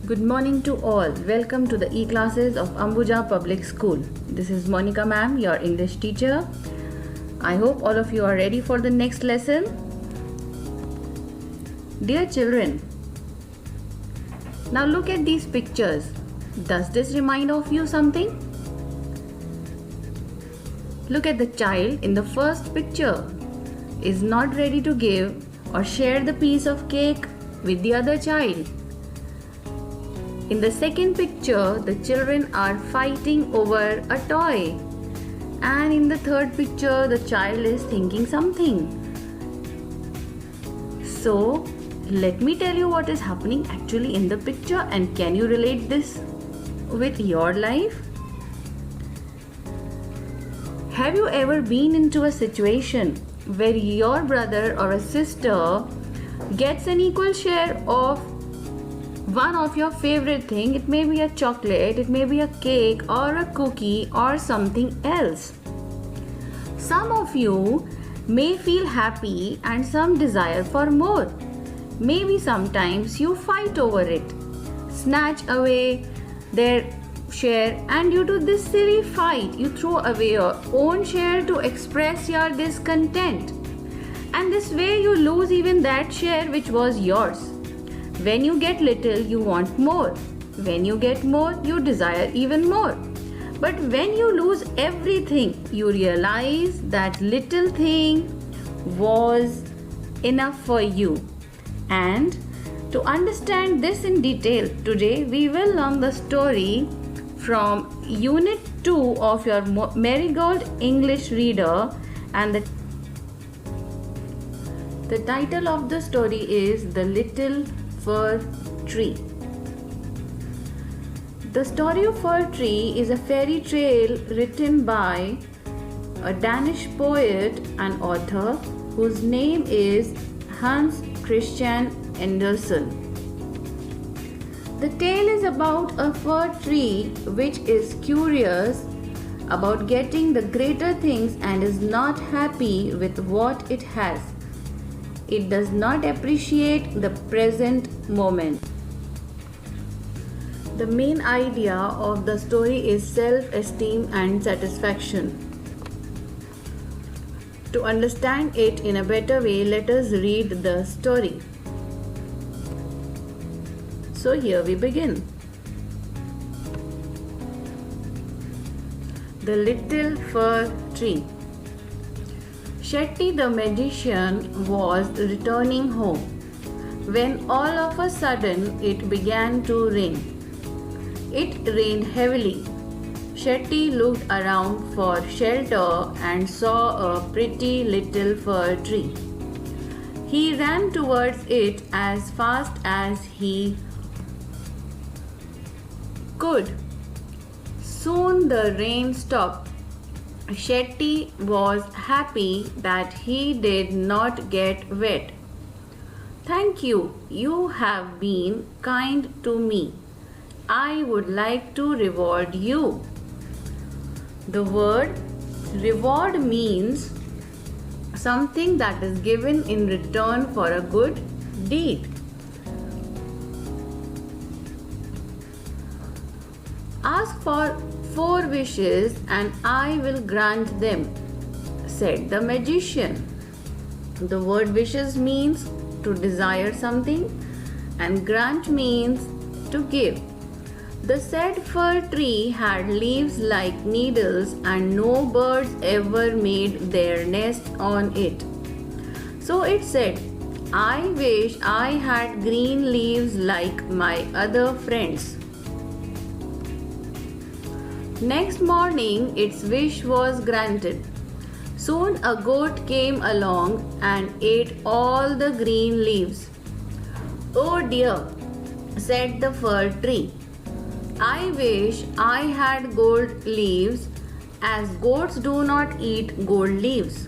Good morning to all. Welcome to the e-classes of Ambuja Public School. This is Monica ma'am, your English teacher. I hope all of you are ready for the next lesson. Dear children, now look at these pictures. Does this remind of you something? Look at the child in the first picture is not ready to give or share the piece of cake with the other child. In the second picture, the children are fighting over a toy. And in the third picture, the child is thinking something. So, let me tell you what is happening actually in the picture, and can you relate this with your life? Have you ever been into a situation where your brother or a sister gets an equal share of one of your favorite thing? It may be a chocolate, it may be a cake or a cookie or something else. Some of you may feel happy and some desire for more. Maybe sometimes you fight over it, snatch away their share, and due to this silly fight you throw away your own share to express your discontent. And this way you lose even that share which was yours. When you get little, you want more. When you get more, you desire even more. But when you lose everything, you realize that little thing was enough for you. And to understand this in detail, today we will learn the story from Unit 2 of your Marigold English Reader, and the title of the story is The Little Fir Tree. The story of Fir Tree is a fairy tale written by a Danish poet and author whose name is Hans Christian Andersen. The tale is about a fir tree which is curious about getting the greater things and is not happy with what it has. It does not appreciate the present moment. The main idea of the story is self-esteem and satisfaction. To understand it in a better way, let us read the story. So here we begin. The Little Fir Tree. Shetty the magician was returning home when all of a sudden it began to rain. It rained heavily. Shetty looked around for shelter and saw a pretty little fir tree. He ran towards it as fast as he could. Soon the rain stopped. Shetty was happy that he did not get wet. "Thank you, you have been kind to me. I would like to reward you." The word reward means something that is given in return for a good deed. "Ask for 4 wishes and I will grant them," said the magician. The word wishes means to desire something and grant means to give. The said fir tree had leaves like needles and no birds ever made their nest on it. So it said, "I wish I had green leaves like my other friends." Next morning, its wish was granted. Soon a goat came along and ate all the green leaves. "Oh dear," said the fir tree, "I wish I had gold leaves, as goats do not eat gold leaves."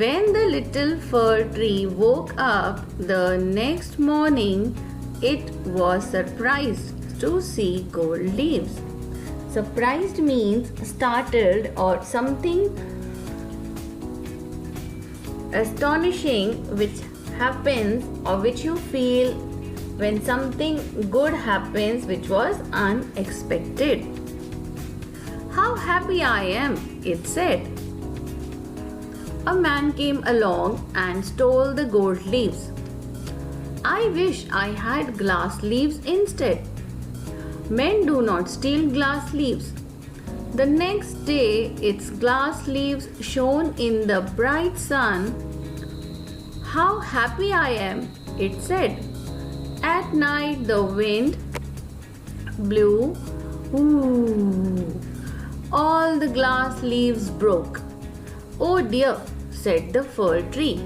When the little fir tree woke up the next morning, it was surprised to see gold leaves. Surprised means startled or something astonishing which happens or which you feel when something good happens which was unexpected. How happy I am, it said. A man came along and stole the gold leaves. I wish I had glass leaves instead. Men do not steal glass leaves. The next day, its glass leaves shone in the bright sun. How happy I am, it said. At night, the wind blew. Ooh. All the glass leaves broke. Oh dear, said the fir tree.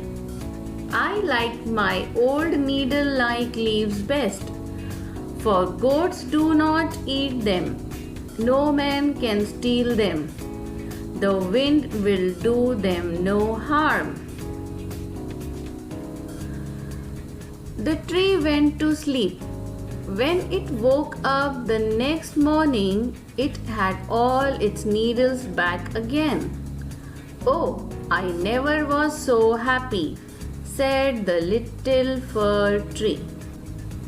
I like my old needle-like leaves best, for goats do not eat them. No man can steal them. The wind will do them no harm. The tree went to sleep. When it woke up the next morning, it had all its needles back again. Oh, I never was so happy, said the little fir tree.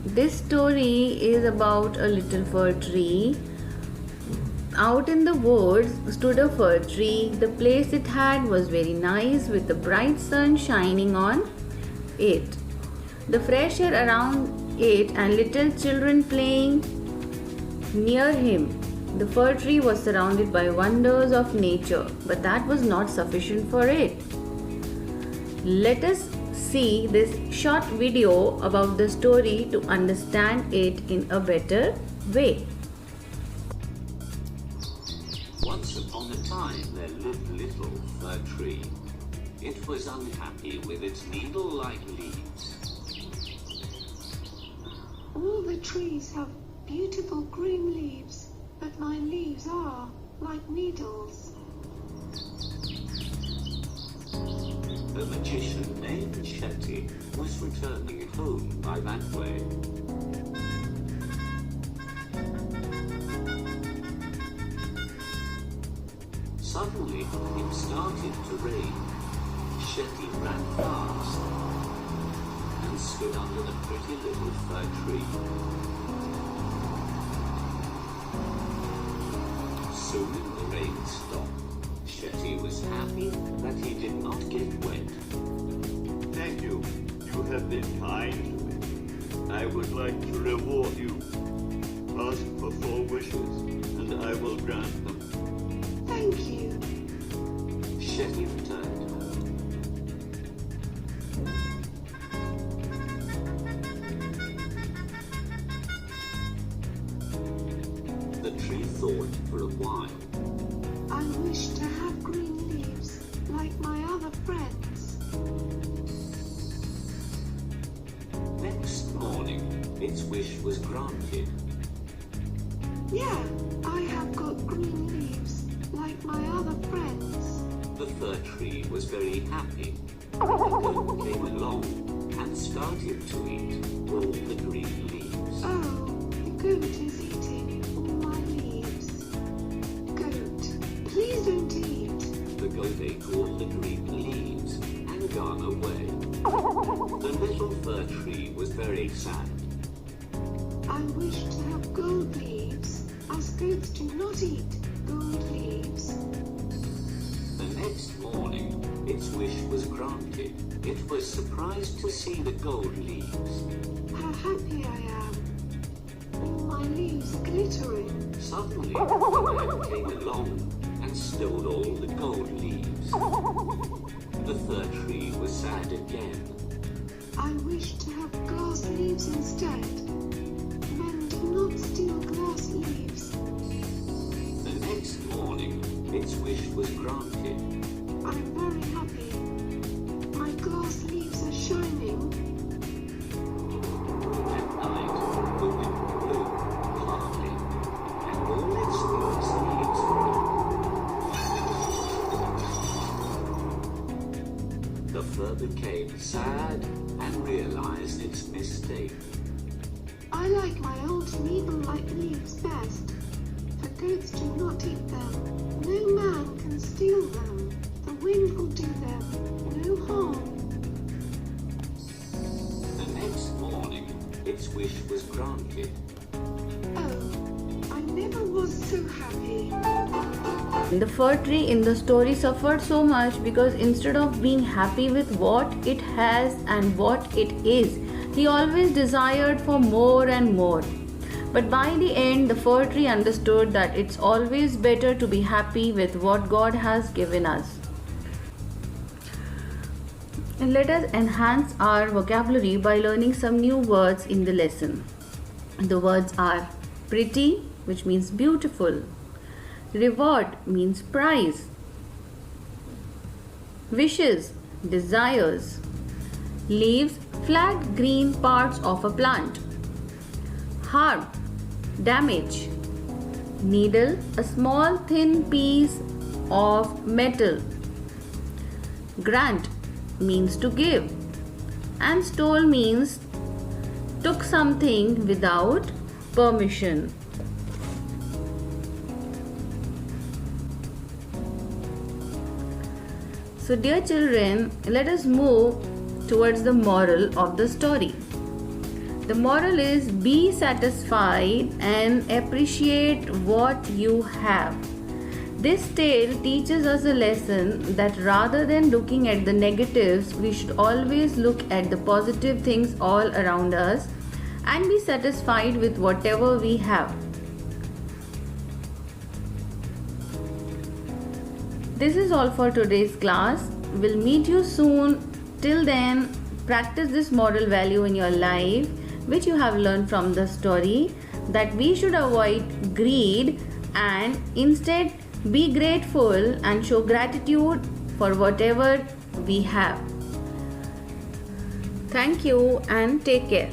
This story is about a little fir tree. Out in the woods stood a fir tree. The place it had was very nice with the bright sun shining on it. The fresh air around it and little children playing near him. The fir tree was surrounded by wonders of nature, but that was not sufficient for it. Let us see this short video about the story to understand it in a better way. Once upon a time there lived Little Fir Tree. It was unhappy with its needle-like leaves. All the trees have beautiful green leaves, but my leaves are like needles. A magician named Shetty was returning home by that way. Suddenly, it started to rain. Shetty ran fast and stood under the pretty little fir tree. Soon the rain stopped. Shetty was happy that he did not get wet. Thank you. You have been kind to me. I would like to reward you. Ask for 4 wishes, and I will grant them. Thank you. Shetty returned. The tree thought for a while. I wish to have green leaves like my other friends. Next morning, its wish was granted. Yeah, I have got green leaves like my other friends. The fir tree was very happy. The goat came along and started to eat all the green leaves. Oh, the goat is eating all my leaves. Goat, please don't eat. The goat ate all the green leaves and gone away. The little fir tree was very sad. I wish to have gold leaves, as goats do not eat gold leaves. The next morning, its wish was granted. It was surprised to see the gold leaves. How happy I am. All my leaves are glittering. Suddenly, the man came along and stole all the gold leaves. The fir tree was sad again. I wish to have glass leaves instead. Men do not steal glass leaves. The next morning, its wish was granted. I'm very happy. My glass leaves are shining. At night, the wind blew hardly, and all its glass leaves broke. The fir became sad and realized its mistake. I like my old needle-like leaves best. For goats do not eat them. No man can steal them. The wind will do them no harm. The next morning, its wish is granted. Oh, I never was so happy. The fir tree in the story suffered so much because instead of being happy with what it has and what it is, he always desired for more and more. But by the end, the fir tree understood that it's always better to be happy with what God has given us. And let us enhance our vocabulary by learning some new words in the lesson. The words are pretty, which means beautiful. Reward means prize. Wishes, desires. Leaves, flat green parts of a plant. Harm, damage. Needle, a small thin piece of metal. Grant means to give. And stole means took something without permission. So dear children, let us move towards the moral of the story. The moral is be satisfied and appreciate what you have. This tale teaches us a lesson that rather than looking at the negatives, we should always look at the positive things all around us and be satisfied with whatever we have. This is all for today's class. We'll meet you soon. Till then, practice this moral value in your life, which you have learned from the story, that we should avoid greed and instead be grateful and show gratitude for whatever we have. Thank you and take care.